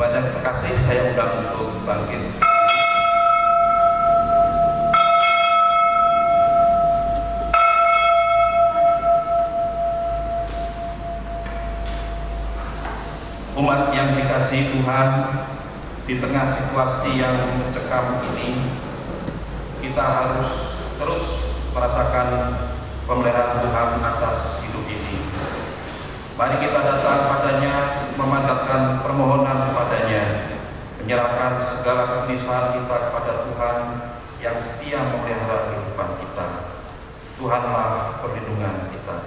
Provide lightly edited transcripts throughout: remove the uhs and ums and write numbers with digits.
Jemaat yang terkasih, saya undang untuk bangkit. Umat yang dikasihi Tuhan, di tengah situasi yang mencekam ini, kita harus terus merasakan pemeliharaan Tuhan atas hidup ini. Mari kita datang padanya, memandangkan permohonan kepadanya, menyerahkan segala kegelisahan kita kepada Tuhan yang setia memelihara kehidupan kita. Tuhanlah perlindungan kita.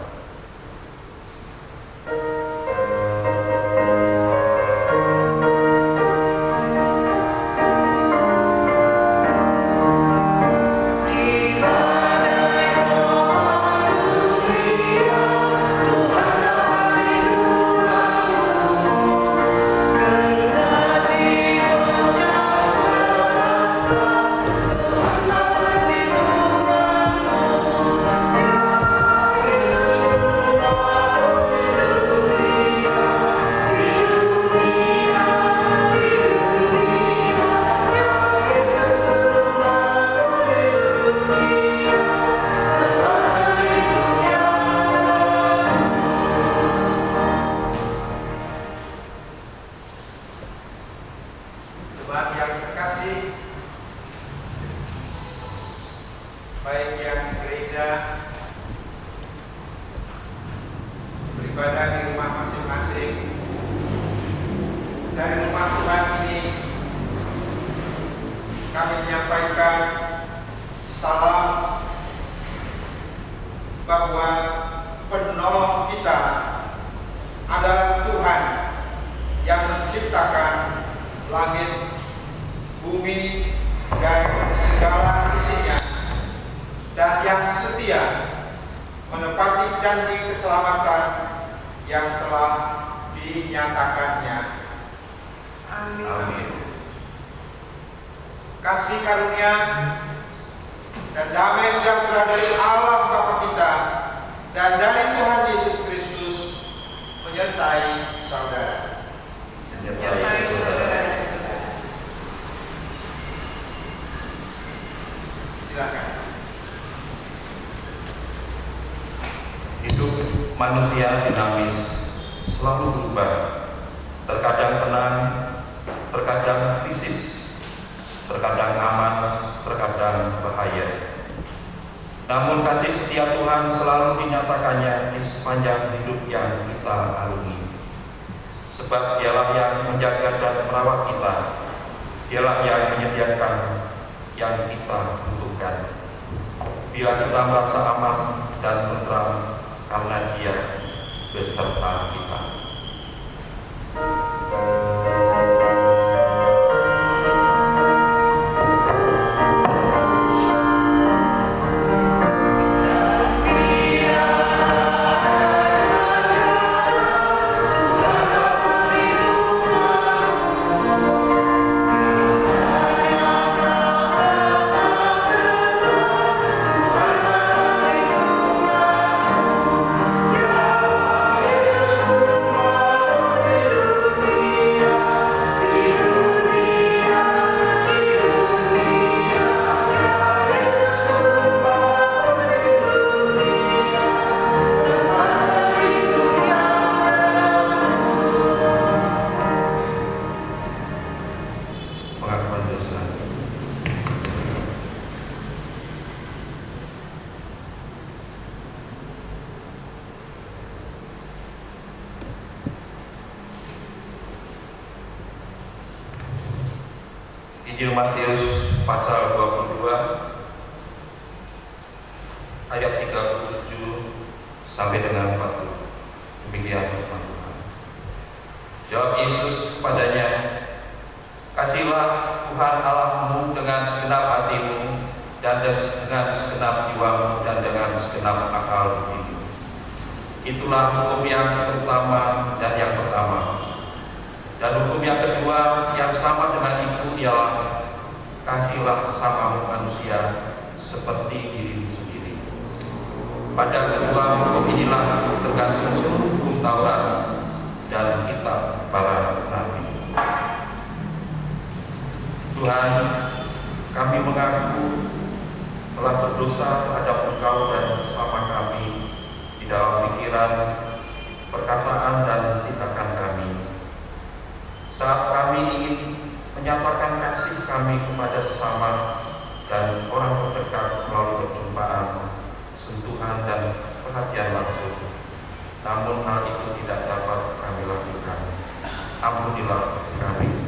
Baik yang gereja beribadah di rumah masing-masing, dari rumah Tuhan ini kami menyampaikan salam bahwa penolong kita adalah Tuhan yang menciptakan langit, bumi, dan segala isinya, dan yang setia menepati janji keselamatan yang telah dinyatakannya. Amin. Kasih karunia dan damai sejahtera dari Allah Bapa kita dan dari Tuhan Yesus Kristus menyertai saudara. Menyertai saudara. Silakan. Hidup manusia dinamis, selalu berubah, terkadang tenang, terkadang krisis, terkadang aman, terkadang bahaya. Namun kasih setia Tuhan selalu dinyatakannya di sepanjang hidup yang kita alami. Sebab Dialah yang menjaga dan merawat kita, Dialah yang menyediakan yang kita butuhkan. Bila kita merasa aman dan tentram, karena Dia beserta kita. Injil Matius pasal 22 ayat 37 sampai dengan 40. Demikian firman Tuhan. Jawab Yesus kepadanya, "Kasihlah Tuhan Allahmu dengan segenap hatimu dan dengan segenap jiwamu dan dengan segenap akal budimu. Itulah hukum yang pertama dan yang pertama. Dan hukum yang kedua yang sama dengan itu ialah kasihlah sesamamu manusia seperti dirimu sendiri. Pada kedua hukum inilah tergantung seluruh hukum Taurat dan kitab para nabi." kami kepada sesama dan orang terdekat melalui perjumpaan, sentuhan dan perhatian langsung. Namun hal itu tidak dapat kami lakukan. Ampunilah kami.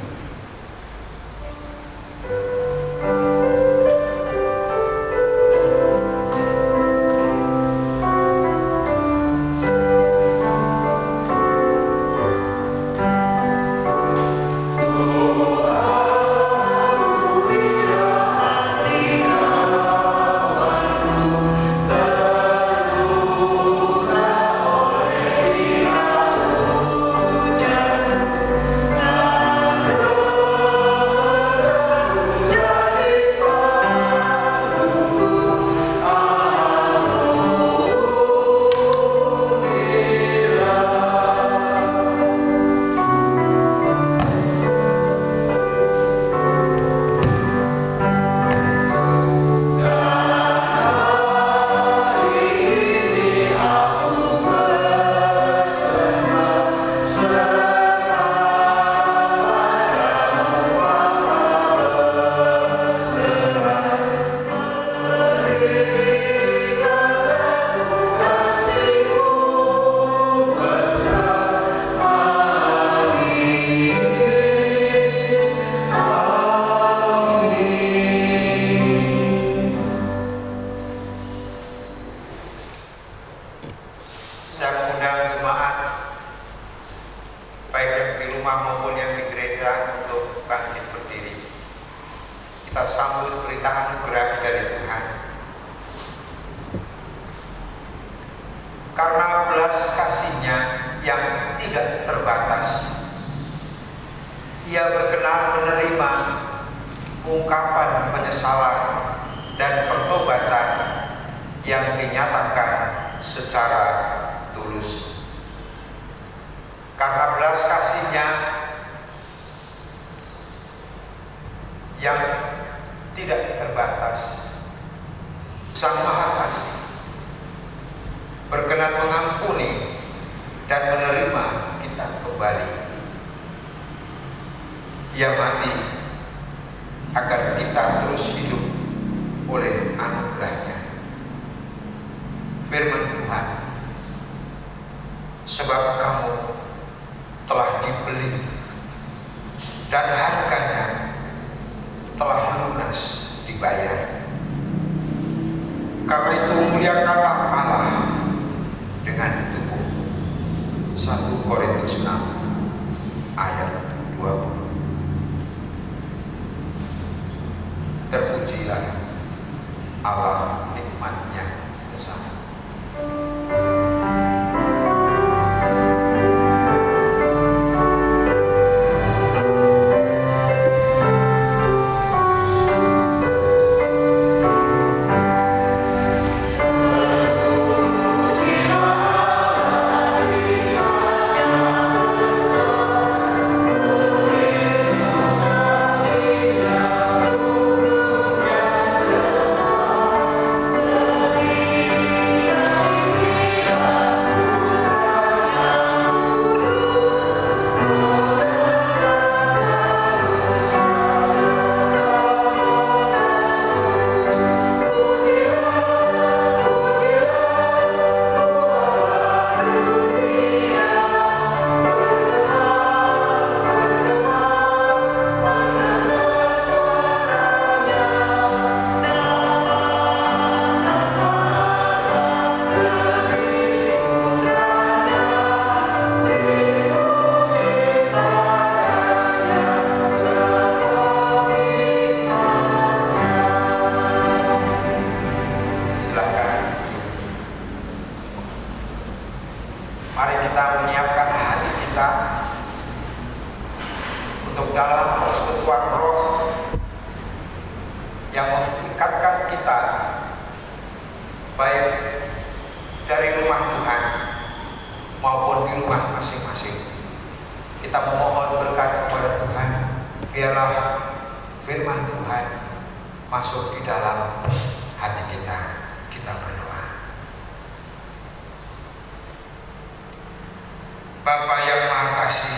Bapa yang Maha Kasih,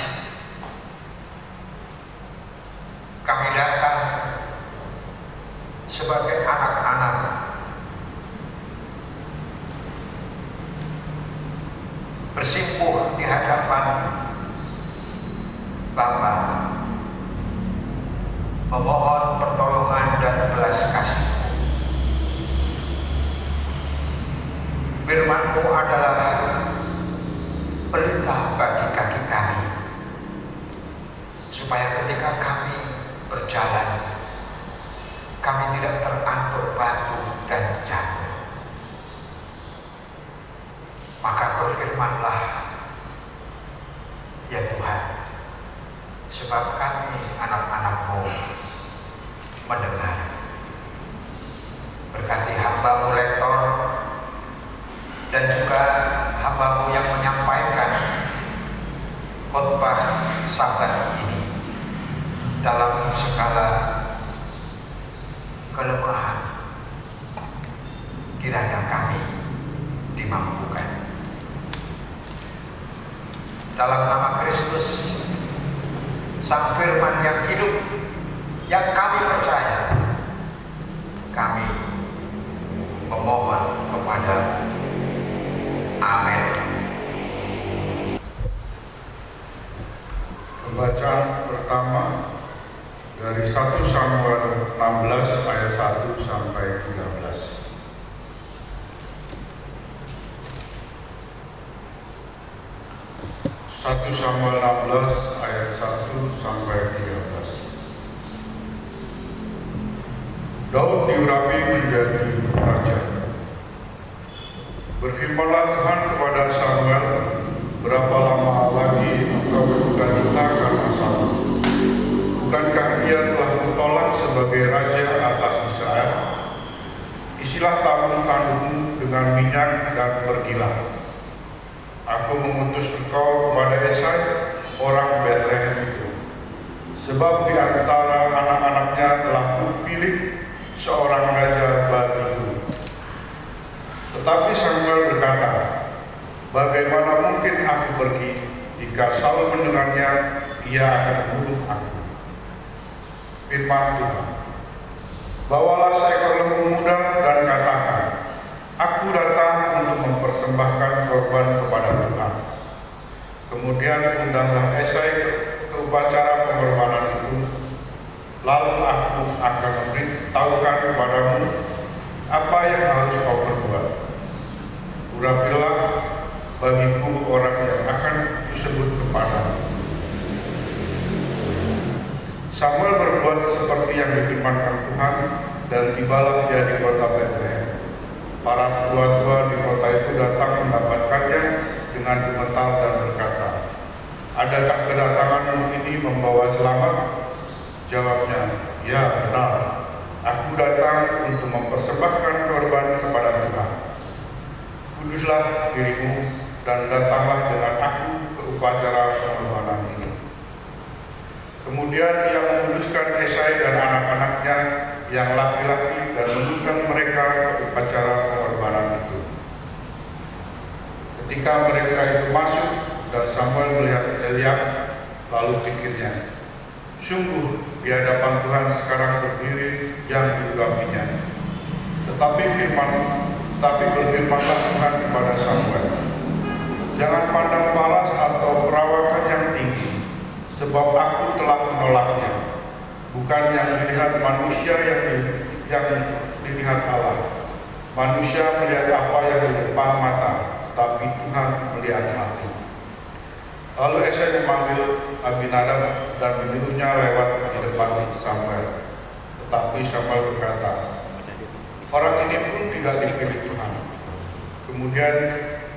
kami datang memohon pertolongan dan belas kasih. Firman-Mu adalah pelita bagi kaki kami, supaya ketika kami berjalan, kami tidak terantuk batu dan jatuh. Maka berfirmanlah, ya Tuhan, sebab kami anak-anak-Mu mendengar. Berkati hamba-Mu lektor dan juga hamba-Mu yang menyampaikan khotbah Sabat ini dalam segala kelemahan. Kiranya kami dimampukan. Dalam nama Kristus, Sang Firman yang hidup, yang kami percaya, kami memohon kepada Amin. Pembacaan pertama dari 1 Samuel 16 ayat 1 sampai 13. Satu Samuel 16 ayat 1 sampai 13. Daud diurapi menjadi raja. Berfirmanlah Tuhan kepada Samuel, berapa lama lagi engkau berduka cita karena Saul? Bukankah ia telah kutolak sebagai raja atas Israel? Isilah tabung kandungmu dengan minyak dan pergilah. Aku mengutus engkau kepada Esai, orang Betlehem itu. Sebab di antara anak-anaknya telah kupilih seorang raja bagiku. Tetapi Samuel berkata, bagaimana mungkin aku pergi? Jika Saul mendengarnya, ia akan membunuh aku. Firman Tuhan, bawalah seekor lembu muda dan katakan, aku datang untuk mempersembahkan korban kepada Tuhan. Kemudian undanglah Esai ke upacara pengorbanan itu. Lalu aku akan memberitahukan kepadamu apa yang harus kau perbuat. Urapilah bagiku orang yang akan disebut kepadamu. Samuel berbuat seperti yang difirmankan Tuhan, dan tibalah dia di kota Betlehem. Para tua-tua di kota itu datang mendapatkannya dengan gemetar dan berkata, adakah kedatanganmu ini membawa selamat? Jawabnya, ya benar, aku datang untuk mempersembahkan korban kepada Tuhan. Kuduslah dirimu dan datanglah dengan aku ke upacara pengorbanan ini. Kemudian ia menguduskan Esai dan anak-anaknya yang laki-laki dan mengundang mereka ke upacara pengorbanan itu. Ketika mereka itu masuk dan Samuel melihat Eliab, lalu pikirnya, sungguh di hadapan Tuhan sekarang berdiri yang diurapinya. Tetapi berfirmanlah Tuhan kepada Samuel, jangan pandang paras atau perawakan yang tinggi, sebab aku telah menolaknya. Bukan yang dilihat manusia yang dilihat Allah. Manusia melihat apa yang di depan mata, tetapi Tuhan melihat hati. Lalu Esai memanggil Abinadab dan menyuruhnya lewat di depan Samuel. Tetapi Samuel berkata, orang ini pun tidak dipilih Tuhan. Kemudian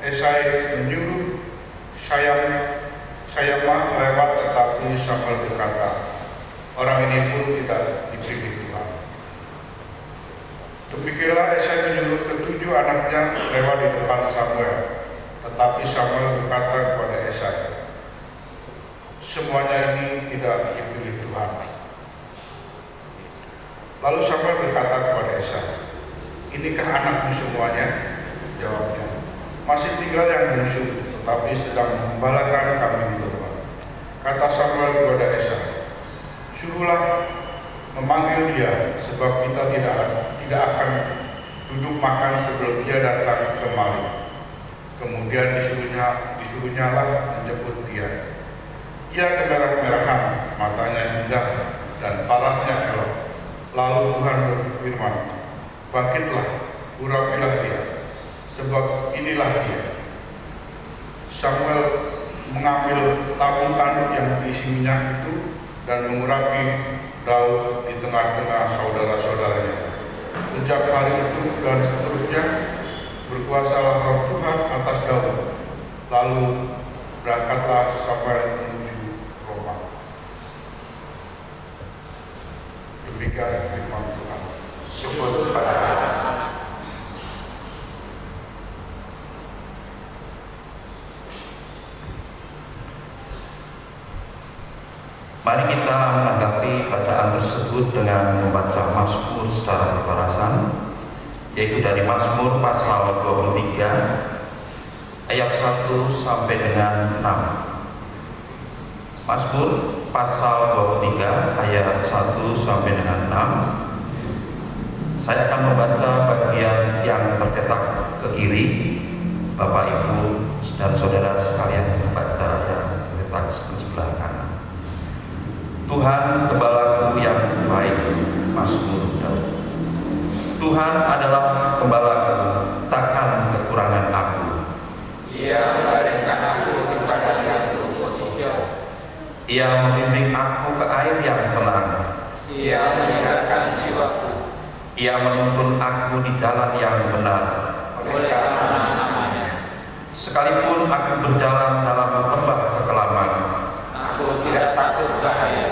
Esai menyuruh Syamah lewat, tetapi Samuel berkata, orang ini pun tidak dipilih Tuhan. Demikianlah Esai menyuruh ketujuh anaknya lewat di depan Samuel. Tetapi Samuel berkata kepada Esai, semuanya ini tidak dipilih Tuhan. Lalu Samuel berkata kepada Esai, inikah anakmu semuanya? Jawabnya, masih tinggal yang bungsu, tetapi sedang mengembalakan kambing domba. Kata Samuel kepada Esai, suruhlah memanggil dia, sebab kita tidak akan duduk makan sebelum dia datang kemari. Kemudian disuruhnyalah menjemput dia. Ia kemerah-merahan, matanya indah dan parasnya Tuhan berfirman, "Bangkitlah, urapilah dia, sebab inilah dia." Samuel mengambil tabung tanduk yang diisi minyak itu dan mengurapi Daud di tengah-tengah saudara-saudaranya. Sejak hari itu dan seterusnya berkuasalah Roh Tuhan atas Daud. Lalu berangkatlah Samuel menuju Roma. Demikian firman Tuhan. Syukur kepada Allah. Mari kita menanggapi bacaan tersebut dengan membaca Mazmur secara berparasan, yaitu dari Mazmur pasal 23 ayat 1 sampai dengan 6. Mazmur pasal 23 ayat 1 sampai dengan 6. Saya akan membaca bagian yang tercetak ke kiri. Bapak, Ibu, dan saudara sekalian membaca yang tercetak ke sebelah kanan. Tuhan gembalaku yang baik, Mazmur Daud. Tuhan adalah gembalaku, takkan kekurangan aku. Ia melarikan aku kepada yang rumput hijau. Ia membimbing aku ke air yang tenang. Ia menyegarkan jiwaku. Ia menuntun aku di jalan yang benar. Oleh karena namanya, Sekalipun aku berjalan dalam lembah kekelaman, aku tidak takut bahaya.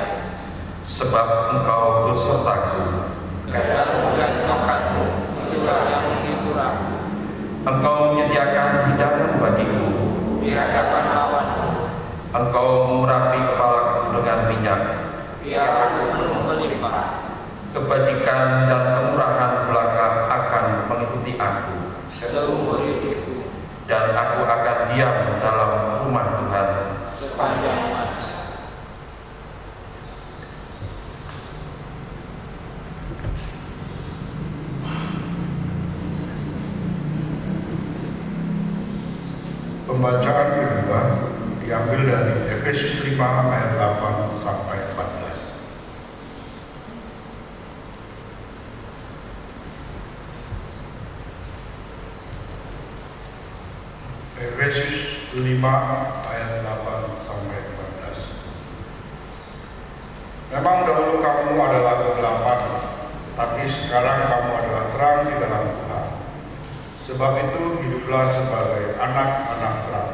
sebab Engkau bersertaku. Gadamu dan tongkatmu itulah yang menghibur aku. Engkau menyediakan hidangan bagiku. Di hadapan lawanku, Engkau mengurapi kepalaku dengan minyak. biar aku penuh melimpah. Kebajikan dan kemurahan belaka akan mengikuti aku, Seumur hidupku, dan aku akan diam dalam rumah Tuhan sepanjang masa. Pembacaan kedua diambil dari Efesus 5 ayat 8 sampai 14. Efesus 5 ayat 8 sampai 14. Memang dahulu kamu adalah kegelapan, tapi sekarang kamu adalah terang di dalam Tuhan. Sebab itu hiduplah sebagai anak-anak terang.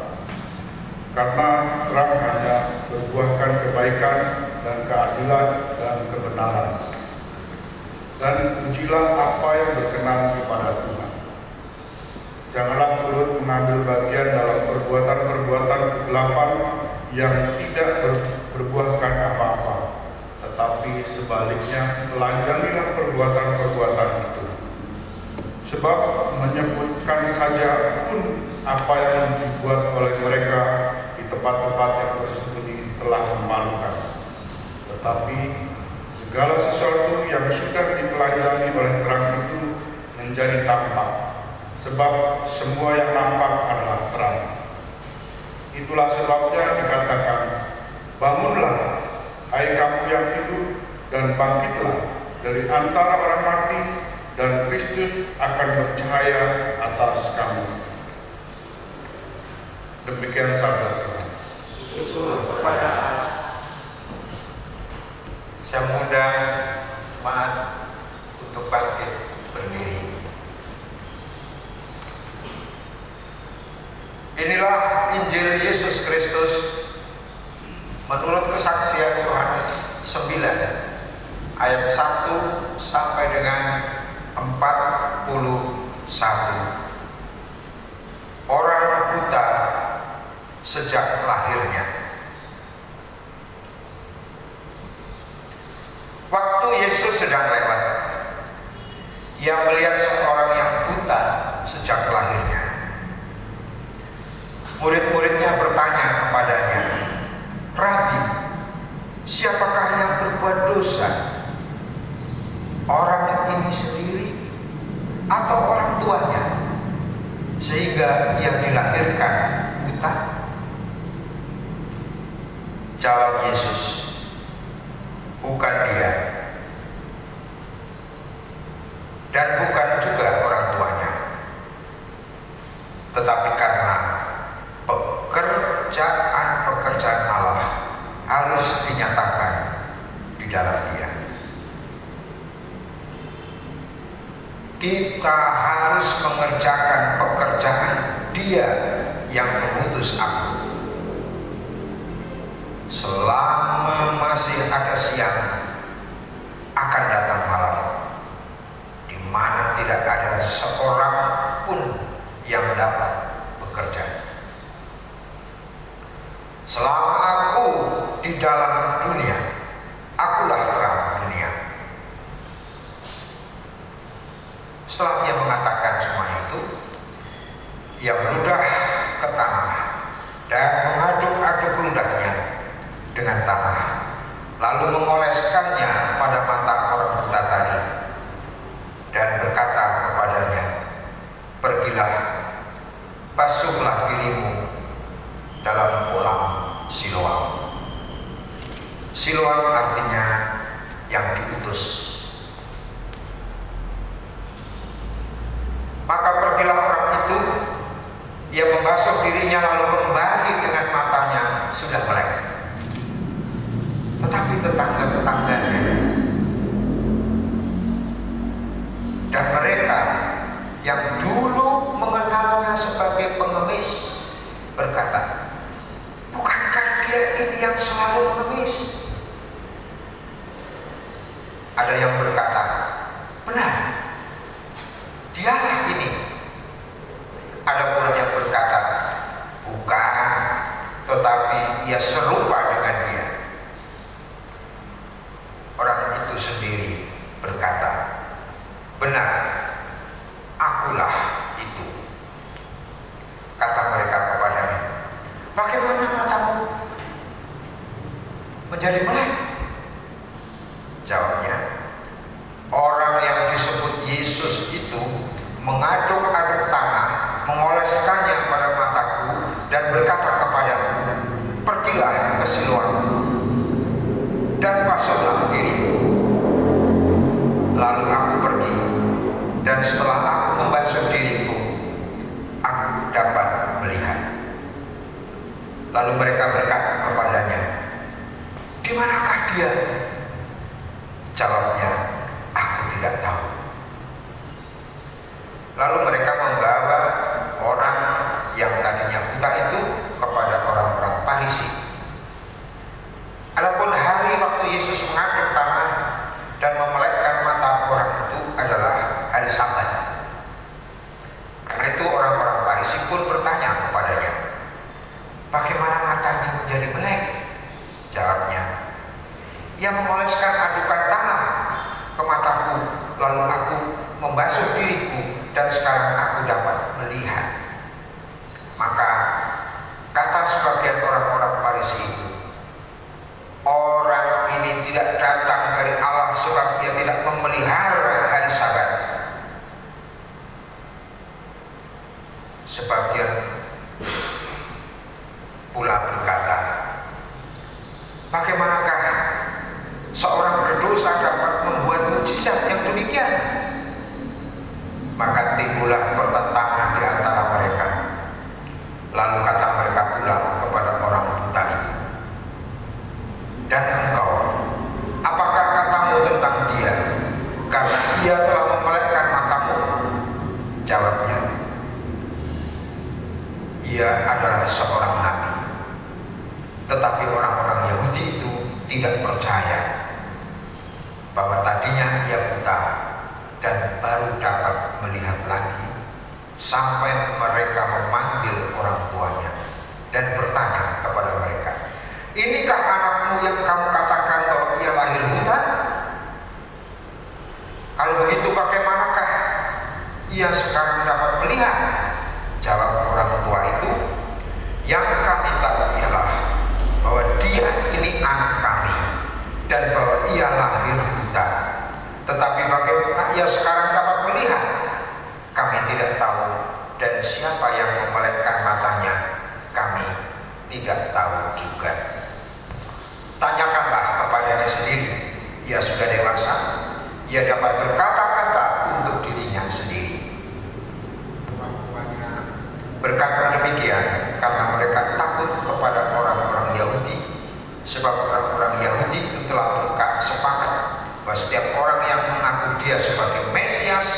Karena terang hanya berbuahkan kebaikan dan keadilan dan kebenaran. Dan ujilah apa yang berkenan kepada Tuhan. Janganlah turut mengambil bagian dalam perbuatan-perbuatan kegelapan yang tidak berbuahkan apa-apa, tetapi sebaliknya telanjangilah perbuatan-perbuatan itu. Sebab menyebutkan saja pun apa yang dibuat oleh mereka di tempat-tempat yang tersembunyi telah memalukan. Tetapi segala sesuatu yang sudah ditelanjangi oleh terang itu menjadi tampak. Sebab semua yang nampak adalah terang. Itulah sebabnya dikatakan, bangunlah, hai kamu yang tidur, dan bangkitlah dari antara orang mati, dan Kristus akan bercahaya atas kamu. Demikian sabda Tuhan. Syukur kepada Allah. Saya mengundang jemaat untuk bangkit berdiri. Inilah Injil Yesus Kristus menurut kesaksian Yohanes 9 ayat 1 sampai dengan 41. Orang buta sejak lahirnya. Waktu Yesus sedang lewat, ia melihat seorang yang buta sejak lahirnya. Murid-muridnya bertanya kepadanya, "Rabi, siapakah yang berbuat dosa? Orang ini sendiri atau orang tuanya, sehingga ia dilahirkan buta?" Jawab Yesus, "Bukan dia. dan bukan juga orang tuanya, tetapi karena pekerjaan Allah harus dinyatakan di dalam Dia. Kita harus mengerjakan pekerjaan Dia yang mengutus aku. Selama masih ada siang, akan datang malam, di mana tidak ada seorang pun yang dapat bekerja. Selama aku di dalam dunia, akulah terang dunia. Setelah Ia mengatakan semua itu, Ia meludah ke tanah dan mengaduk-aduk ludahnya dengan tanah, lalu mengoleskannya pada mata orang buta tadi, dan berkata kepadanya, "Pergilah, basuhlah dirimu dalam kolam Siloam." Siloam artinya yang diutus. Maka pergilah orang itu, ia membasuh dirinya lalu kembali dengan matanya sudah melek. Tetapi tetangga-tetangganya dan mereka yang dulu mengenalnya sebagai pengemis berkata, "Bukankah dia ini yang selalu mengemis?" Ada yang berkata, "Benar, dialah ini." Ada pula yang berkata, "Bukan, tetapi ia serupa dengan dia." Orang itu sendiri berkata, "Benar, akulah itu." Kata mereka kepadanya, "Bagaimana matamu menjadi melek?" Jawabnya, "Orang yang disebut Yesus itu mengaduk-aduk tanah, mengoleskannya pada mataku dan berkata kepadaku, 'Pergilah ke Siloam dan basuhlah dirimu.' Lalu aku pergi, dan setelah aku membasuh diriku, aku dapat melihat." Lalu mereka berkata kepadanya, "Di manakah dia?" Jawabnya, "Aku tidak tahu." Lalu mereka membawa orang yang tadinya buta itu kepada orang-orang Farisi. Adapun hari waktu Yesus mengaduk tanah dan memelekkan mata orang itu adalah hari Sabat. Karena itu orang-orang Farisi pun bertanya kepadanya, "Bagaimana matanya menjadi melek?" Jawabnya, "Ia mengoleskan adukan tanah ke mataku, lalu aku membasuh diriku, dan sekarang aku dapat melihat." Maka kata sebagian orang-orang Farisi itu, "Orang ini tidak datang dari Allah sebab ia tidak memelihara hari Sabat." Sebagian pula berkata, "Bagaimanakah seorang berdosa dapat membuat mukjizat yang demikian?" Maka timbullah pertentangan di antara mereka. Lalu kata mereka pula kepada orang buta itu, "Dan engkau, apakah katamu tentang dia, karena ia telah memelekkan matamu?" Jawabnya, "Ia adalah seorang nabi." Tetapi orang-orang Yahudi itu tidak percaya bahwa tadinya ia buta dan baru dapat melihat lagi, sampai mereka memanggil orang tuanya dan bertanya kepada mereka, "Inikah anakmu yang kamu katakan bahwa ia lahir buta? Kalau begitu bagaimanakah ia sekarang dapat melihat?" Jawab orang tua itu, "Yang kami tahu ialah bahwa dia ini anak kami dan bahwa ia lahir buta. Tetapi bagaimana ia sekarang dapat melihat, kami tidak tahu, dan siapa yang memelekkan matanya, kami tidak tahu juga. Tanyakanlah kepadanya sendiri, ia sudah dewasa, ia dapat berkata-kata untuk diri Berkata demikian karena mereka takut kepada orang-orang Yahudi, sebab orang-orang Yahudi itu telah sepakat bahwa setiap orang yang mengaku dia sebagai Mesias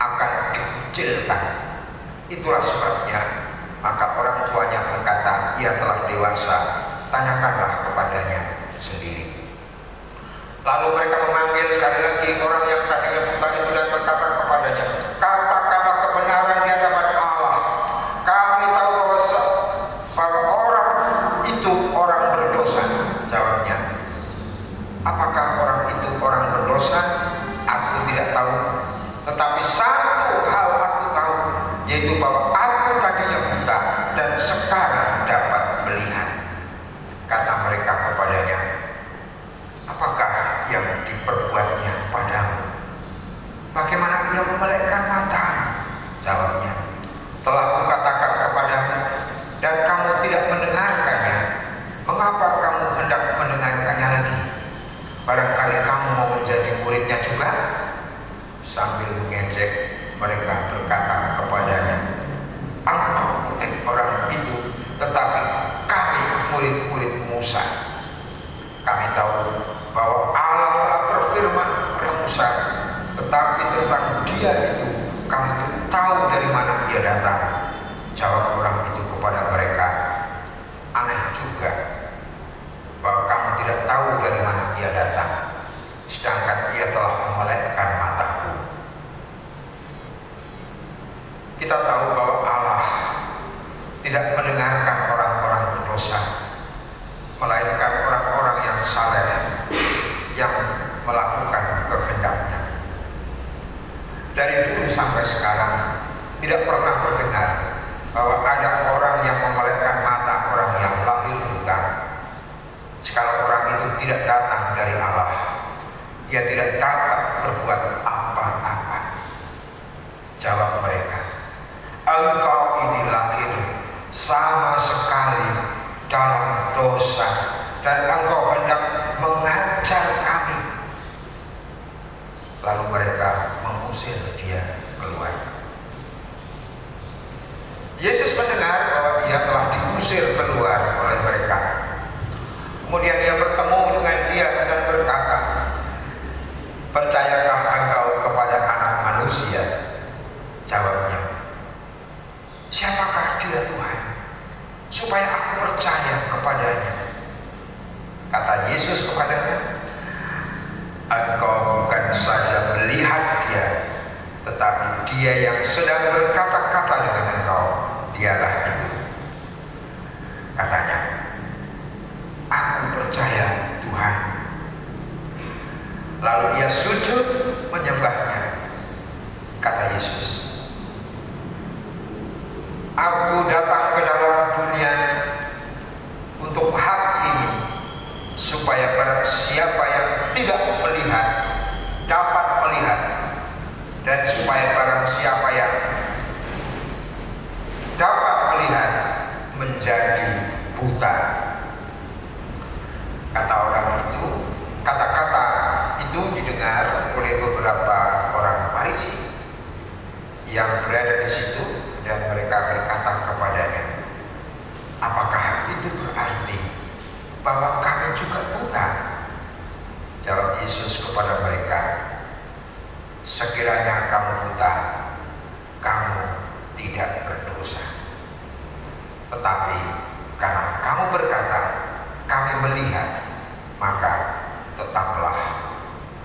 akan dikucilkan. Itulah sebabnya maka orang tuanya berkata, ia telah dewasa, tanyakanlah kepadanya sendiri. Lalu mereka memanggil sekali lagi orang yang tadinya buta itu dan berkata kepadanya, katakanlah kebenaran di hadapan Allah. Kami tahu bahwa orang itu orang berdosa. Jawabnya, apakah orang itu orang berdosa? Aku tidak tahu. Tetapi satu hal aku tahu, yaitu bahwa aku tadinya buta dan sekarang dapat melihat. Kata mereka kepadanya, apakah yang diperbuatnya padamu? Bagaimana ia memelekkan mata? Jawabnya, telah kukatakan kepadamu dan kamu tidak mendengarkannya. Mengapa kamu hendak mendengarkannya lagi? Barangkali kamu mau menjadi muridnya juga? Sambil mengejek, mereka berkata kepadanya, engkau murid orang itu, tetapi kami murid-murid Musa. Kami tahu bahwa Allah telah berfirman kepada Musa, tetapi tentang dia itu kami tidak tahu dari mana ia datang. Jawab orang itu kepada mereka, aneh juga bahwa kamu tidak tahu dari mana ia datang, sedangkan ia telah memelekkan mataku. Kita tahu bahwa Allah tidak mendengarkan orang-orang berdosa, melainkan orang-orang yang saleh yang melakukan kehendaknya. Dari dulu sampai sekarang tidak pernah terdengar bahwa ada orang yang memelekkan mata orang yang lahir buta. Jikalau orang itu tidak datang dari Allah, ia tidak dapat berbuat apa-apa. Jawab mereka, engkau ini lahir sama sekali dalam dosa dan engkau hendak mengajar kami. Lalu mereka mengusir dia keluar. Yesus mendengar bahwa ia telah diusir keluar oleh mereka. Kemudian dia bertemu dengan dia dan berkata, percayakah engkau kepada Anak Manusia? Jawabnya, siapakah dia Tuhan, supaya aku percaya kepadanya? Kata Yesus kepadanya, engkau bukan saja melihat dia, tetapi dia yang sedang berkata-kata dengan engkau, dialah itu. Katanya, aku percaya Tuhan. Lalu ia sujud menyembahnya. Kata Yesus, aku datang ke dalam dunia untuk hak ini, supaya barang siapa yang tidak melihat dapat melihat, dan supaya barang siapa yang dapat melihat menjadi buta. Kata orang itu, kata-kata itu didengar oleh beberapa orang Farisi yang berada di situ, dan mereka berkata kepadanya, apakah itu berarti bahwa kami juga buta? Jawab Yesus kepada mereka, sekiranya kamu buta, kamu tidak berdosa. Tetapi karena kamu berkata, kami melihat, maka tetaplah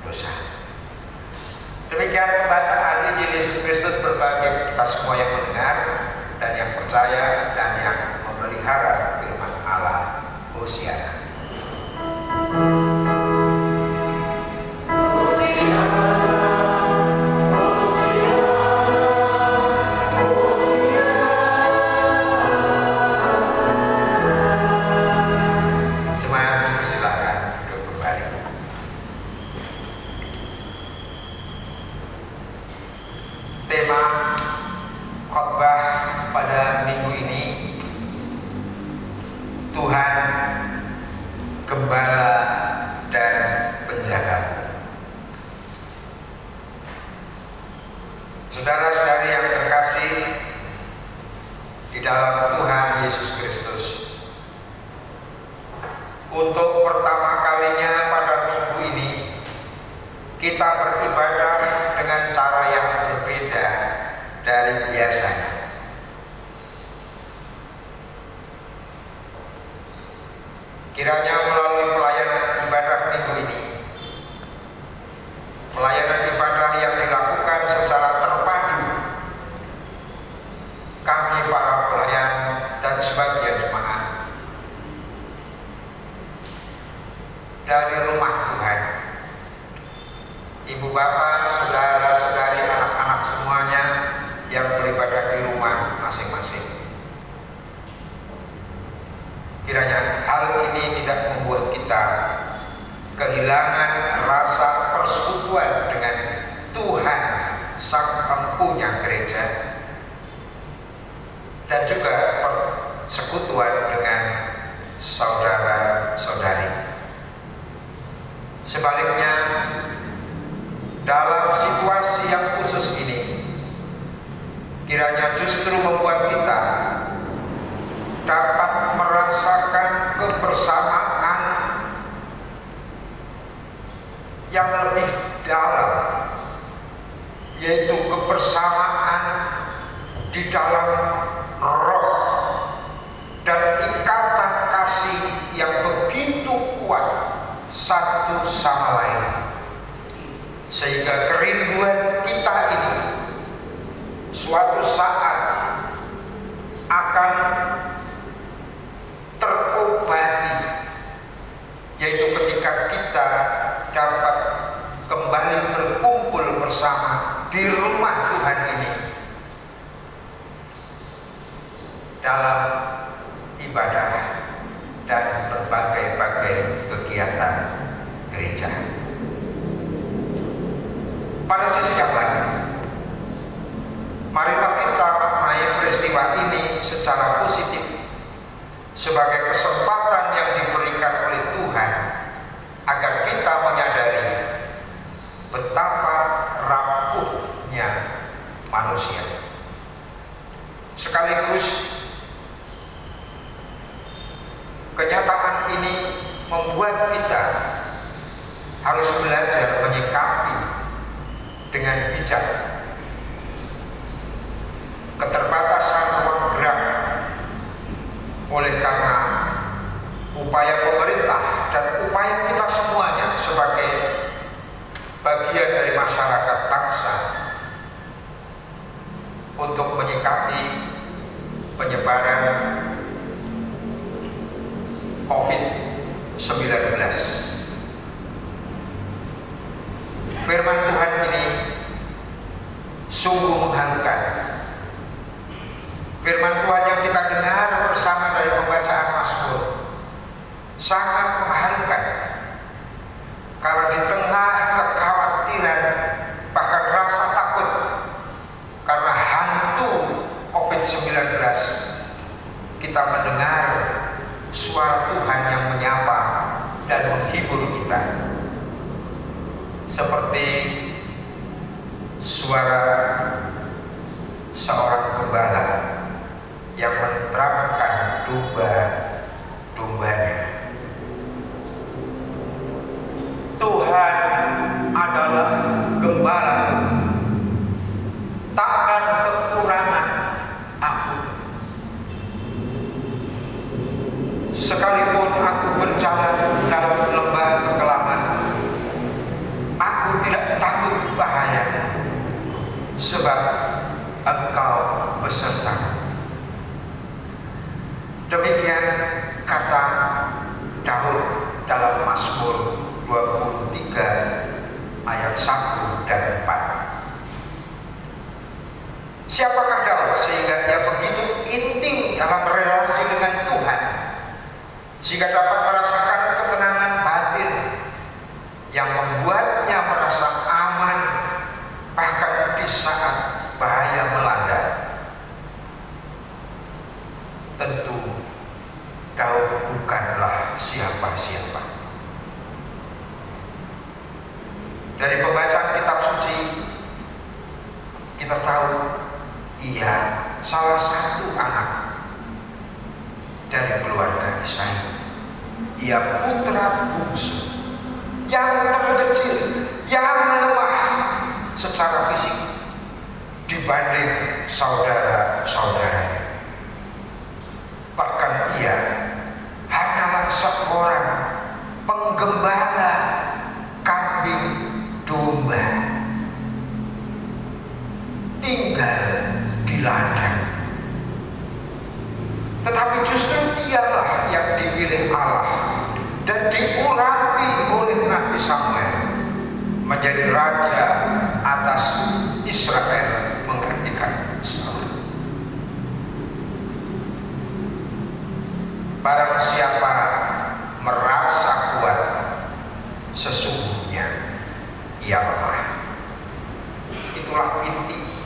dosa. Demikian pembacaan Injil Yesus Kristus berbagi kita semua yang mendengar dan yang percaya dan yang memelihara firman Allah. Hosiana. Tema khotbah pada minggu ini, Tuhan Gembala dan Penjaga. Saudara-saudari yang terkasih, di dalam Tuhan Yesus Kristus. Untuk pertama kalinya pada minggu ini kita beribadah dengan cara yang berbeda dari biasanya. Kiranya melalui pelayanan ibadah minggu ini, pelayanan ibadah yang dilakukan secara terpadu, kami para pelayan dan sebagian jemaat dari rumah Tuhan, ibu bapak, saudara-saudari, anak-anak semuanya yang beribadah di rumah masing-masing. Kiranya hal ini tidak membuat kita kehilangan rasa persekutuan dengan Tuhan Sang Empunya Gereja dan juga persekutuan dengan saudara-saudari. Sebaliknya, dalam situasi yang khusus ini, kiranya justru membuat kita dapat merasakan kebersamaan yang lebih dalam, yaitu kebersamaan di dalam roh dan ikatan kasih yang begitu kuat satu sama lain, sehingga kerinduan kita ini suatu saat akan terobati, yaitu ketika kita dapat kembali berkumpul bersama di rumah Tuhan ini dalam ibadah dan berbagai-bagai kegiatan gereja. Pada sisi yang lain, marilah kita maknai peristiwa ini secara positif sebagai kesempatan yang diberikan oleh Tuhan agar kita menyadari betapa rapuhnya manusia. Sekaligus kenyataan ini membuat kita harus belajar menyikapi dengan bijak keterbatasan ruang gerak oleh karena upaya pemerintah dan upaya kita semuanya sebagai bagian dari masyarakat bangsa untuk menyikapi penyebaran COVID-19. Firman Tuhan ini sungguh mengharukan. Firman Tuhan yang kita dengar bersama dari pembacaan Mazmur sangat mengharukan, karena di tengah kekhawatiran bahkan rasa takut karena hantu COVID-19, kita mendengar suara Tuhan yang menyapa dan menghibur kita, seperti suara seorang gembala yang menerapkan domba-dombanya. Tuhan adalah gembalaku, takkan kekurangan aku. Sekalipun aku berjalan dalam lembah kekelaman, aku tidak takut bahaya, sebab Engkau beserta. Demikian kata Daud dalam Mazmur 23 ayat 1 dan 4. Siapakah Daud sehingga ia begitu intim dalam relasi dengan Tuhan, sehingga dapat merasakan ketenangan batin yang membuatnya merasa aman bahkan di saat bahaya melanda. Tentu Daud bukanlah siapa-siapa. Dari pembacaan kitab suci kita tahu ia salah satu anak dari keluarga Isai. Ia putra bungsu yang terkecil, yang lemah secara fisik dibanding saudara-saudaranya. Bahkan ia hanyalah seorang penggembala kambing domba, tinggal di ladang. Tetapi justru dialah yang dipilih Allah dan diurapi oleh Nabi Samuel menjadi raja atas Israel menggantikan Saul. Barang siapa merasa kuat, sesungguhnya ia lemah. Itulah inti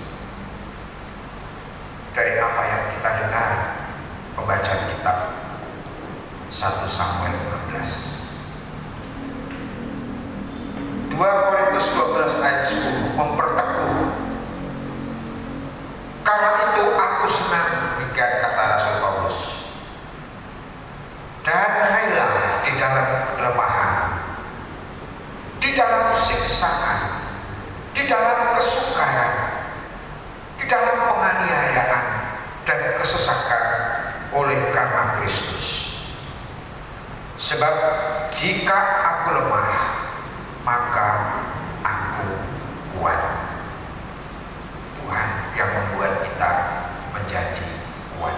dari apa yang kita dengar pembacaan kitab 1 Samuel 15. 2 Korintus 12 ayat 10 memperteguh. Karena itu aku senang, demikian kata Rasul Paulus, dan rela di dalam kelemahan, di dalam siksaan, di dalam kesukaran, di dalam penganiayaan dan kesesakan oleh karena Kristus. Sebab jika aku lemah, maka aku kuat. Tuhan yang membuat kita menjadi kuat.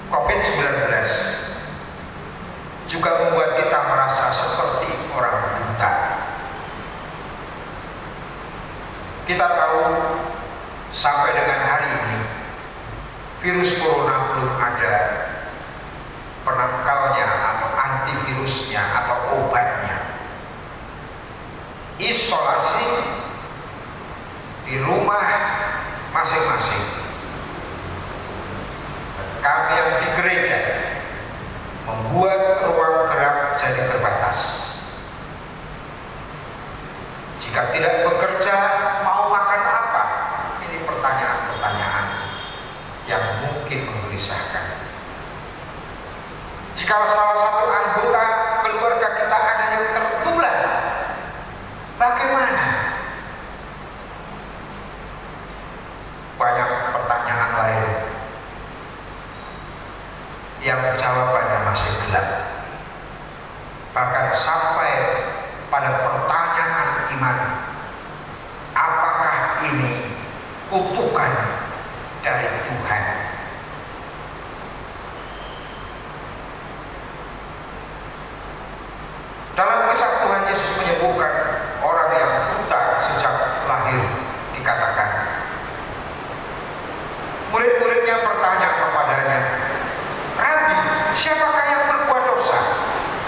COVID-19 juga membuat kita merasa seperti orang buta. Kita tahu sampai dengan hari ini virus corona belum ada penangkalnya atau antivirusnya atau obatnya. Isolasi di rumah masing-masing. Kami yang di gereja membuat ruang gerak jadi terbatas. Jika tidak bekerja, mau makan apa? Ini pertanyaan-pertanyaan yang mungkin menggelisahkan. Jika salah satu anggota keluarga kita ada yang tertular, bagaimana? Banyak pertanyaan lain yang jawabannya masih gelap. Bahkan sampai pada pertanyaan iman, apakah ini kutukan dari Tuhan? Dalam kisah Tuhan Yesus menyembuhkan orang yang buta sejak lahir, dikatakan murid-muridnya bertanya kepadanya, "Rabi, siapakah yang berbuat dosa?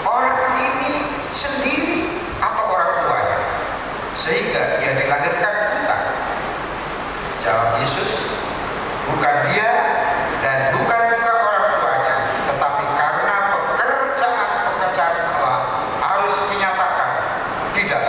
Orang ini sendiri atau orang tuanya, sehingga ia dilahirkan buta?" Jawab Yesus, "Bukan dia dan bukan juga orang tuanya, tetapi karena pekerjaan Allah harus dinyatakan, tidak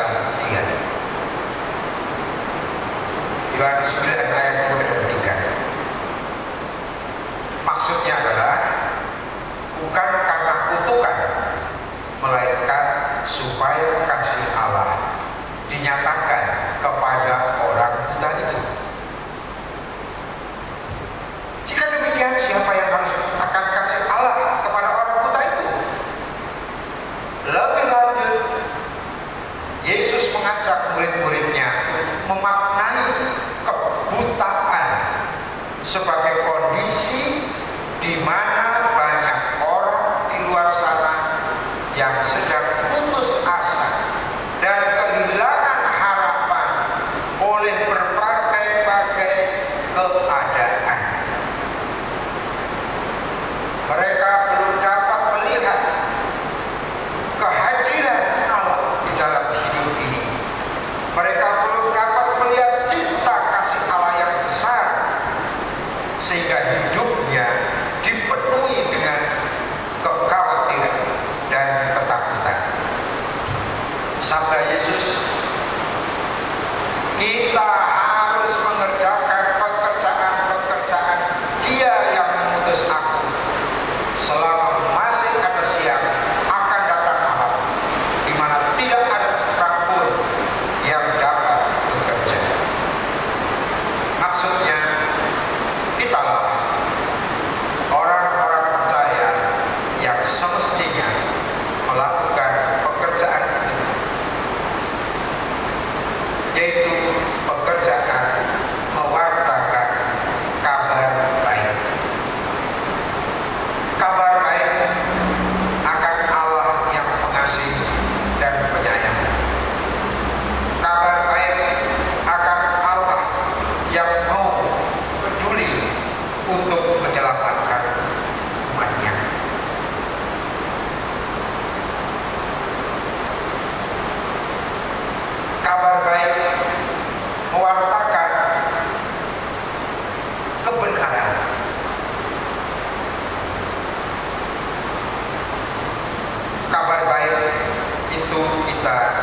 kita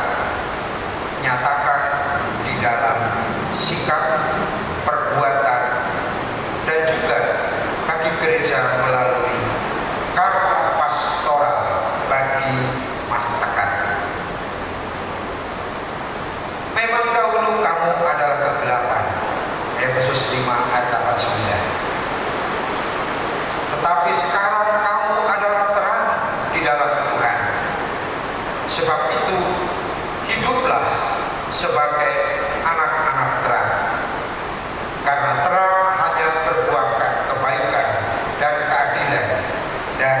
nyatakan di dalam sikap, perbuatan, dan juga bagi gereja melalui karya pastoral bagi masyarakat. Memang dahulu kamu adalah kegelapan, Efesus 5 ayat 9. Tetapi sekarang kamu adalah terang di dalam Tuhan. Sebab itu hiduplah sebagai anak-anak terang. Karena terang hanya berbuahkan kebaikan dan keadilan dan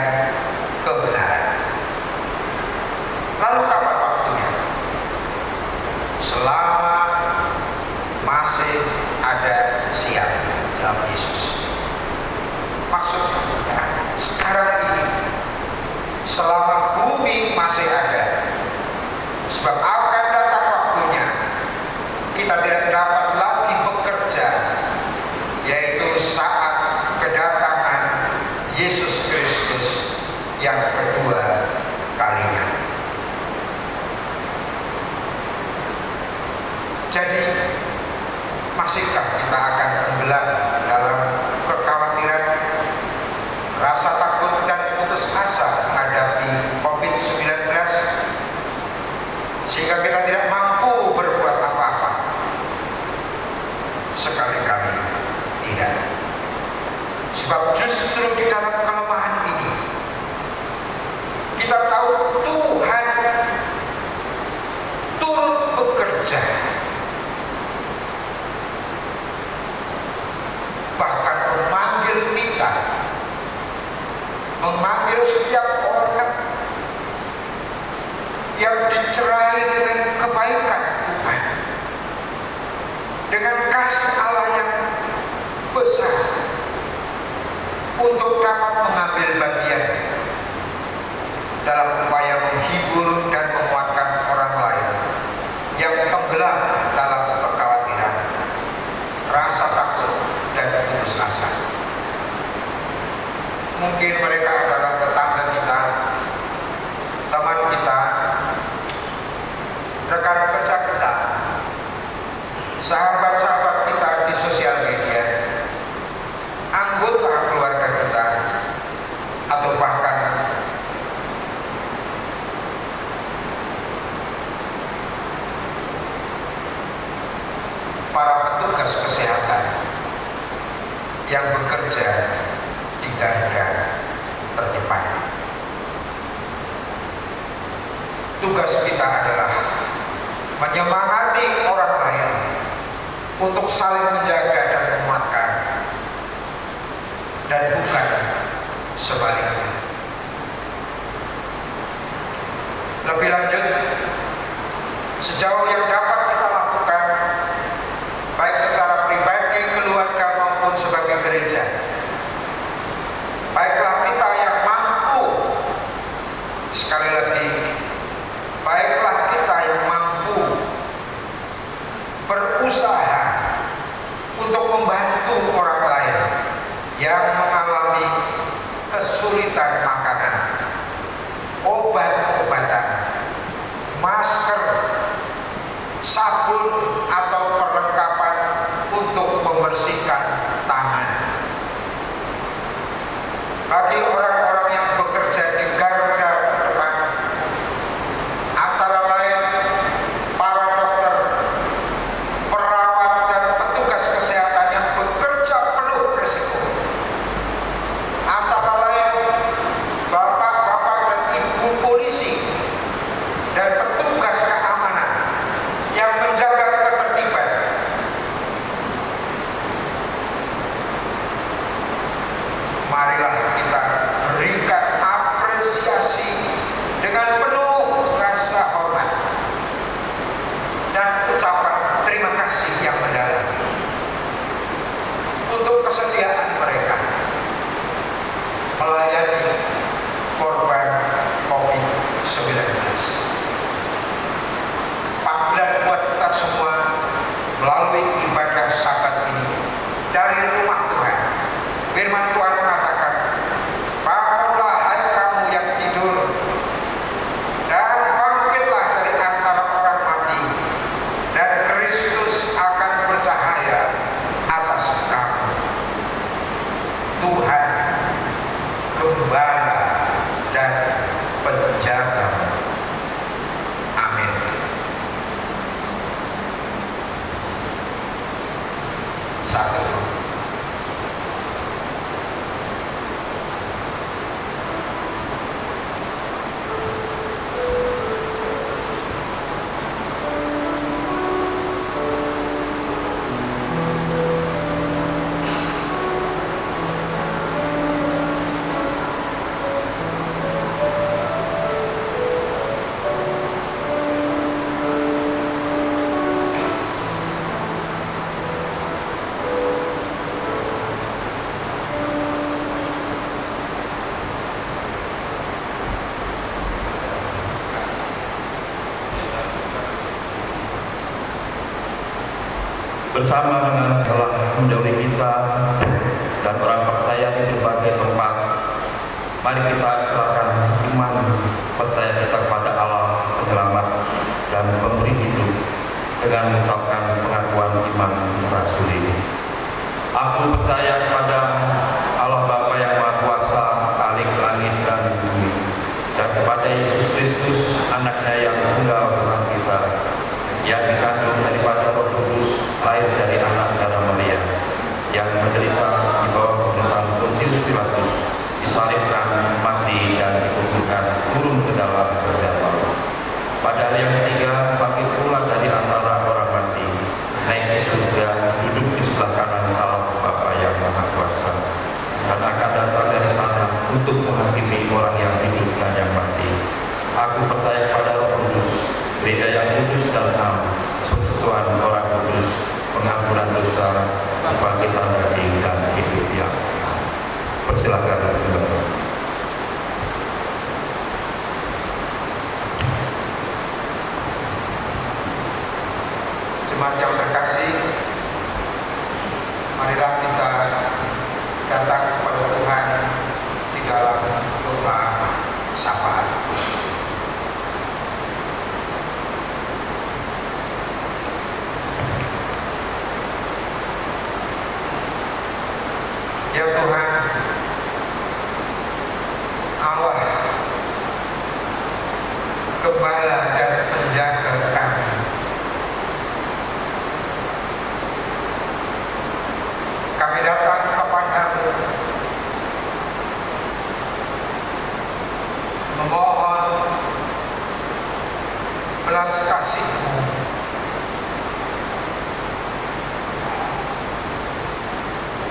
kebenaran. Lalu kapan waktunya? Selama masih ada siang, jawab Yesus. Maksudnya sekarang ini, selama bumi masih ada, sebab akan datang waktunya kita tidak dapat lagi bekerja, yaitu saat kedatangan Yesus Kristus yang kedua kalinya. Jadi, masihkah kita akan tenggelam dalam kekhawatiran, rasa takut dan putus asa menghadapi COVID-19 sehingga kita tidak mampu berbuat apa-apa? Sekali-kali tidak. Sebab justru di dalam kelemahan ini kita tahu Tuhan turut bekerja, bahkan memanggil kita, memanggil setiap orang yang dicerai dengan kebaikan Tuhan, dengan kasih Allah yang besar, untuk dapat mengambil bagian dalam upaya menghibur dan menguatkan orang lain yang tenggelam dalam kekhawatiran, rasa takut dan putus asa. Mungkin mereka adalah tetangga kita, teman kita, rekan kerja kita, sahabat-sahabat kita di sosial media, anggota keluarga kita, atau bahkan para petugas kesehatan yang bekerja di garda terdepan. Tugas kita adalah menyemangati orang lain untuk saling menjaga dan menguatkan, dan bukan sebaliknya. Lebih lanjut, sejauh yang dapat kita lakukan, baik secara pribadi, keluarga maupun sebagai gereja, baiklah kita yang mampu, sekali lagi, baiklah kita yang mampu berusaha untuk membantu orang lain yang mengalami kesulitan makanan, obat-obatan, masker, sabun atau perlengkapan untuk membersihkan tangan. Bagi orang-orang yang bekerja di garda terdepan, antara lain para dokter, perawat dan petugas kesehatan yang bekerja penuh risiko, antara lain bapak-bapak dan ibu polisi dan petugas keamanan yang menjaga ketertiban. Marilah kita berikan apresiasi dengan penuh rasa hormat dan ucapan terima kasih yang mendalam untuk kesediaan mereka melayani korban COVID-19. Panggilan buat kita semua melalui ibadah Sabat ini dari rumah Tuhan. Firman Tuhan mengatakan, bangunlah hai kamu yang tidur, dan bangkitlah dari antara bersama dengan telah mendahului kita dan orang percaya di berbagai tempat. Mari kita ikrarkan iman percaya kita kepada Allah penyelamat dan pemberi hidup dengan mengucapkan pengakuan iman rasuli. Aku percaya kepada Allah Bapa yang Maha Kuasa, Khalik langit dan bumi, dan kepada Yesus Kristus, anaknya yang tunggal Tuhan kita, yang dikandung daripada Roh Kudus, lahir dari anak darah Maria, yang menderita di bawah pemerintahan Pontius Pilatus, disalibkan, mati, dan dikuburkan, turun ke dalam penjara. Pada hari yang ketiga, bangkit pula dari antara orang mati, naik di surga, duduk di sebelah kanan Allah Bapa yang Maha Kuasa, dan akan datang dari sana untuk menghakimi orang yang hidup dan yang mati. Aku percaya kepada Roh Kudus, gereja yang kudus dan am, persekutuan orang kudus, pengampunan dosa, kebangkitan daging dan hidup yang kekal. Persilakan berdoa. Jemaat yang terkasih, marilah kita datang kepada Tuhan di dalam doa sapaan. Ya Tuhan, Allah, Gembala dan Penjaga kami, kami datang kepadamu memohon belas kasih-Mu,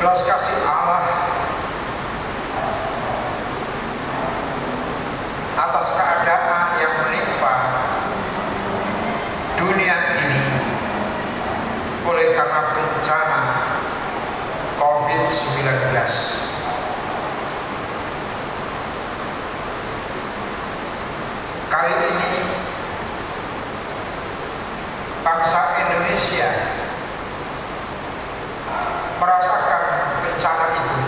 belas kasih Allah atas keadaan yang menimpa dunia ini oleh karena bencana COVID-19. Kali ini bangsa Indonesia merasakan bencana itu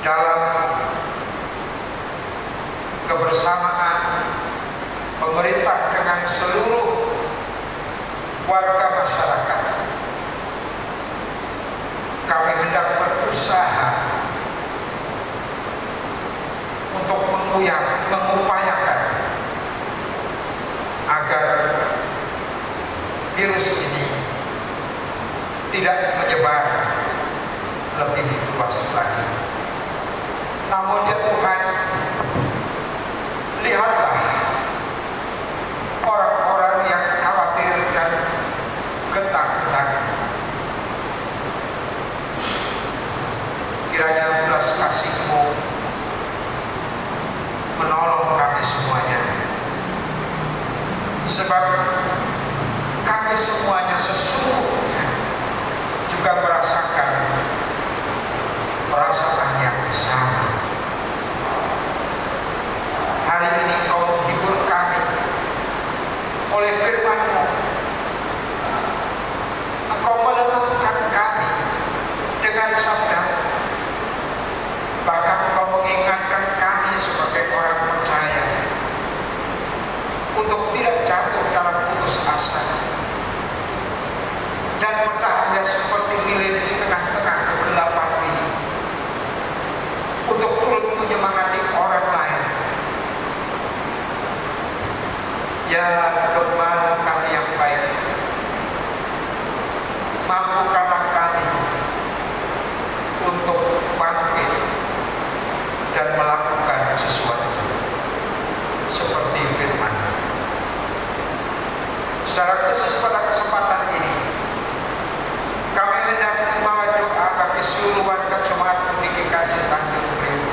dalam kebersamaan pemerintah dengan seluruh warga masyarakat. Kami hendak berusaha untuk mengupayakan agar virus ini tidak menyebar lebih luas lagi. Namun ya Tuhan, lihatlah orang-orang yang khawatir dan ketakutan. Kiranya belas kasih-Mu menolong kami semuanya, sebab kami semuanya sesungguhnya juga merasakan perasaan yang sama. Hari ini Kau menghibur kami oleh firman-Mu. Engkau menenangkan kami dengan sabda, bahkan Engkau mengingatkan kami sebagai orang percaya untuk tidak jatuh dalam putus asa dan bercahaya seperti lilin di tengah-tengah kegelapan ini, untuk turut menyemangati orang lain. Ya Gembala kami yang baik, mampukanlah kami untuk bangkit dan melakukan sesuatu seperti firman. Secara khusus pada kesempatan ini, kami hendak membawa doa bagi seluruh warga Jemaat Putih GKJ Tanjung Priok.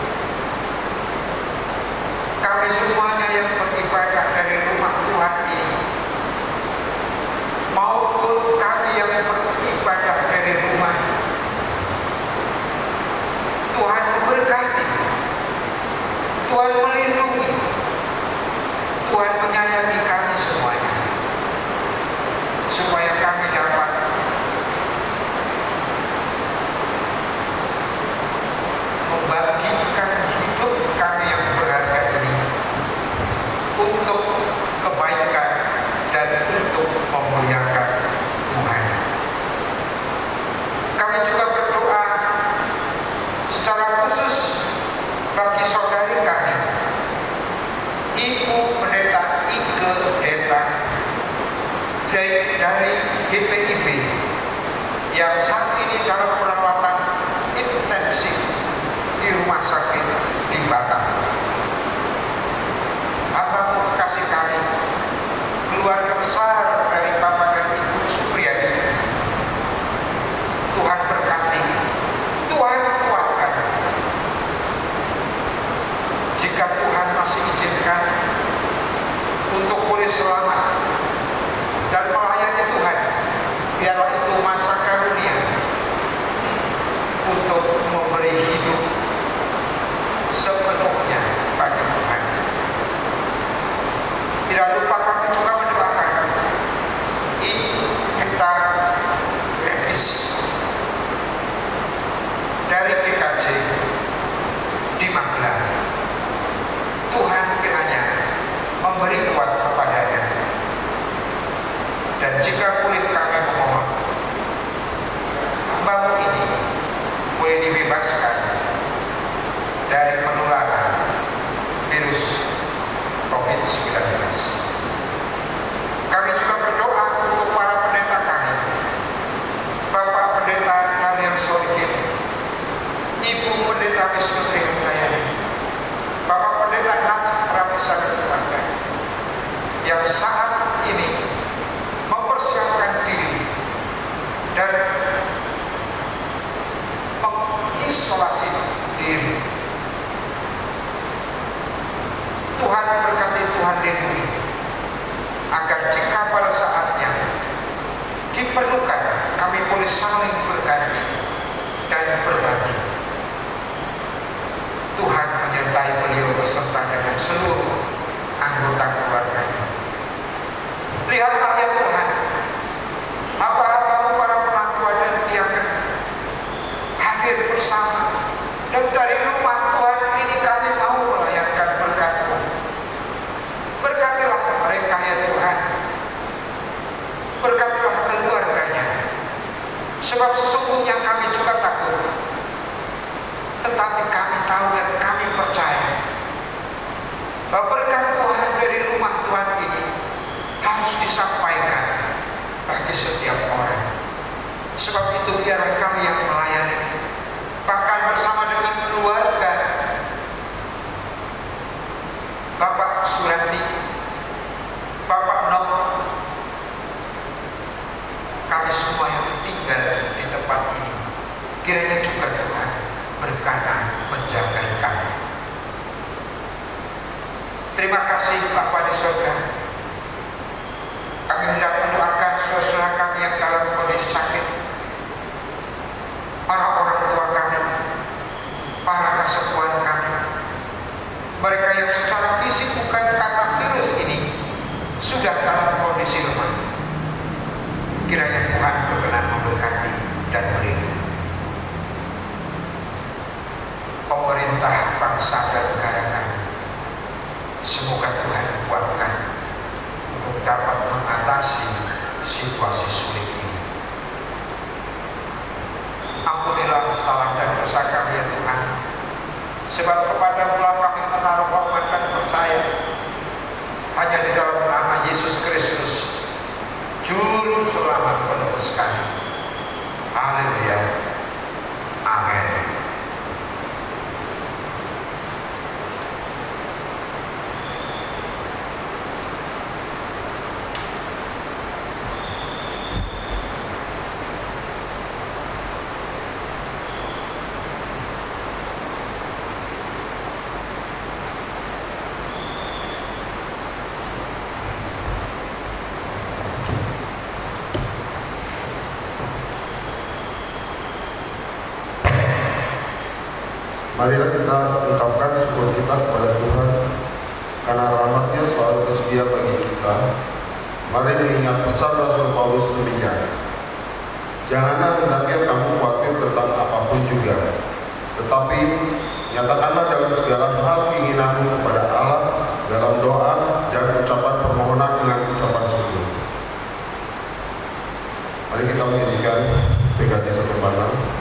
Kami semuanya yang beribadah dari rumah Tuhan ini, maupun kami yang beribadah dari rumah, Tuhan memberkati, Tuhan melindungi, Tuhan menyayangi kami semuanya. saudari kami, Ibu Pendeta Ike Deta dari GPIB yang saat ini dalam perawatan intensif di rumah sakit di Batam. Hamba kasih kami, keluarga besar dari Bapak dan Ibu Supriyadi, Tuhan berkati, Tuhan kuatkan. Jika Tuhan masih izinkan untuk boleh selamat dan melayani Tuhan, biarlah itu masa karunia untuk memberi hidup sepenuhnya bagi Tuhan. Tidak lupa kami juga mendoakan Ibu kita Redis dari GKJ di Magelang. Tuhan kiranya memberi kuat kepadanya. Dan jika boleh kami memohon, hambamu ini boleh dibebaskan dari penularan virus COVID-19. Kami juga berdoa untuk para pendeta kami, Bapak Pendeta Daniel Solikin, Ibu Pendeta Wisnu Trihandayani, Bapak Pendeta Nat Pramisa keluarga, yang saat ini mempersiapkan diri dan mengisolasi diri. Tuhan berkati, Tuhan lindungi, agar jika pada saatnya diperlukan kami boleh saling berganti dan berbagi. Tuhan menyertai beliau beserta dengan seluruh anggota keluarganya. Lihatlah ya Tuhan, hamba-hambamu para penatua dan diaken hadir bersama, dan dari rumah Tuhan ini kami mau melayangkan berkat-Mu. Berkatilah mereka ya Tuhan, berkatilah keluarganya, sebab sesungguhnya kami juga takut, tetapi kami tahu dan kami percaya bahwa berkat Tuhan dari rumah Tuhan ini harus disampaikan bagi setiap orang. Sebab itu biarlah kami yang melayani, bahkan bersama dengan keluarga Bapak Surati, Bapak Nom, kami semua yang tinggal di tempat ini, kiranya juga Tuhan berkenan menjaga kami. Terima kasih Bapak di surga. Kami hendak mendoakan saudara kami yang dalam kondisi sakit, para orang tua kami, para kasepuhan kami, mereka yang secara fisik bukan karena virus ini sudah dalam kondisi lemah. Kiranya Tuhan berkenan memberkati dan melindungi. Pemerintah bangsa dan negara kami, semoga Tuhan kuatkan untuk dapat mengatasi situasi sulit ini. Ampunilah salah dan dosa kami ya Tuhan, sebab kepada-Mu kami menaruh hormat dan percaya hanya di dalam nama Yesus Kristus, Juru Selamat penebus kami. Haleluya. Amin. Marilah kita ungkapkan syukur kita kepada Tuhan karena rahmat-Nya selalu tersedia bagi kita. Mari mengingat pesan Rasul Paulus demikian. Janganlah hendaknya kamu khawatir tentang apapun juga, tetapi nyatakanlah dalam segala hal keinginanmu kepada Allah dalam doa dan ucapan permohonan dengan ucapan syukur. Mari kita menyanyikan PKJ 146.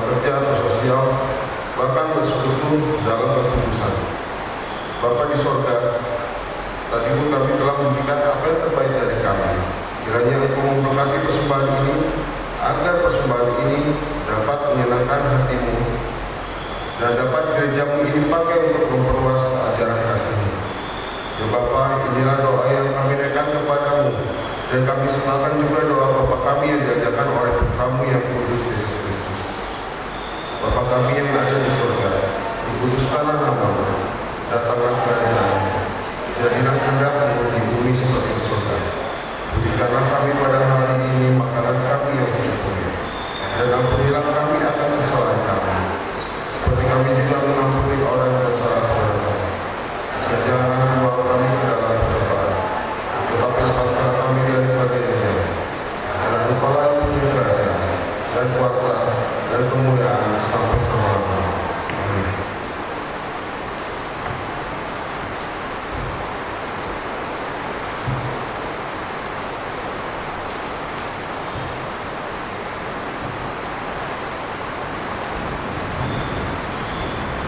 bekerja atau sosial, bahkan bersekutu dalam kekudusan. Bapa di sorga, tadi pun kami telah memberikan apa yang terbaik dari kami. Kiranya Engkau memberkati persembahan ini, agar persembahan ini dapat menyenangkan hatimu dan dapat gerejamu ini pakai untuk memperluas ajaran kasih-Mu. Ya Bapa, inilah doa yang kami naikkan kepadamu, dan kami serahkan juga doa Bapa kami yang diajarkan oleh Putramu yang kudus, Yesus Kristus. Bapa kami yang ada di surga, dikuduskanlah nama-Mu, datanglah kerajaan-Mu, jadilah kehendak-Mu di bumi seperti di surga. Berikanlah kami pada hari ini makanan kami yang secukupnya, dan ampunilah kami akan kesalahan kami, seperti kami juga mengampuni orang yang bersalah kepada kami. Dan janganlah membawa kami ke dalam pencobaan, tetapi lepaskanlah kami daripada yang jahat. Karena Engkau-lah yang punya kerajaan dan kuasa dan kemuliaan sampai selama-lamanya. Amin.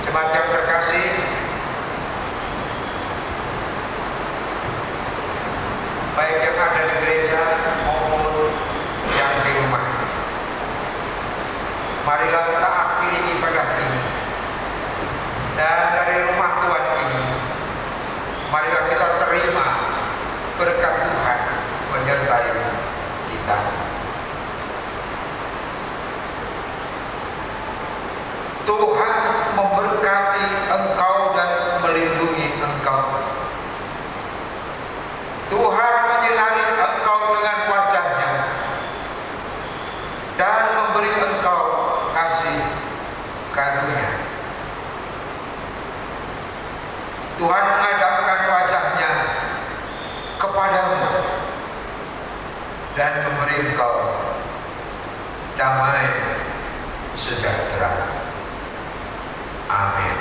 Jemaat yang terkasih, baik yang ada di gereja maupun yang di rumah, marilah kita akhiri ibadah ini, dan dari rumah Tuhan ini marilah kita terima berkat Tuhan menyertai kita. Tuhan memberkati engkau dan melindungi engkau. Tuhan menyinari engkau dengan wajah-Nya dan memberi engkau kasih karunia. Tuhan menghadapkan wajah-Nya kepadamu dan memberi engkau damai sejahtera. Amin.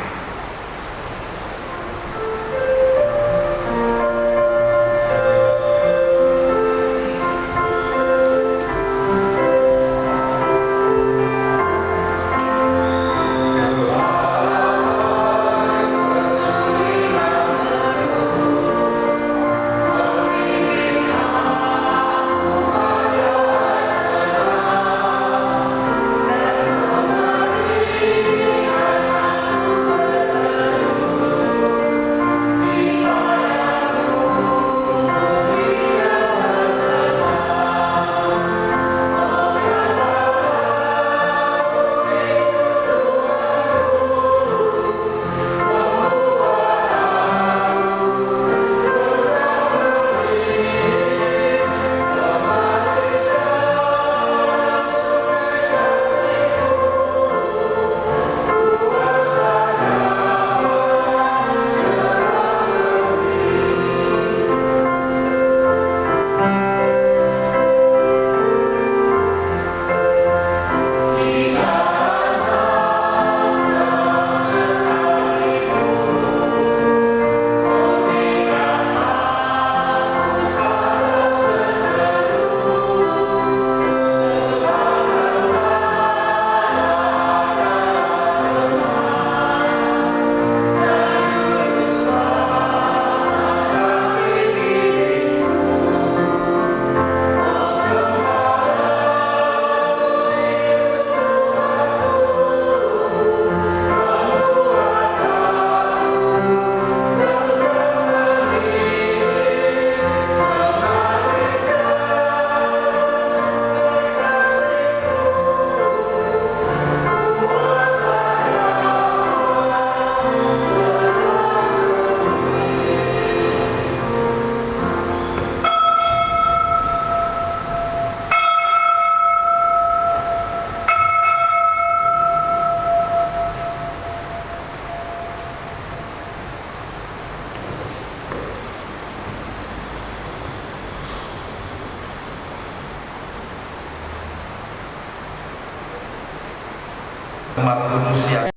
Umat kudus yang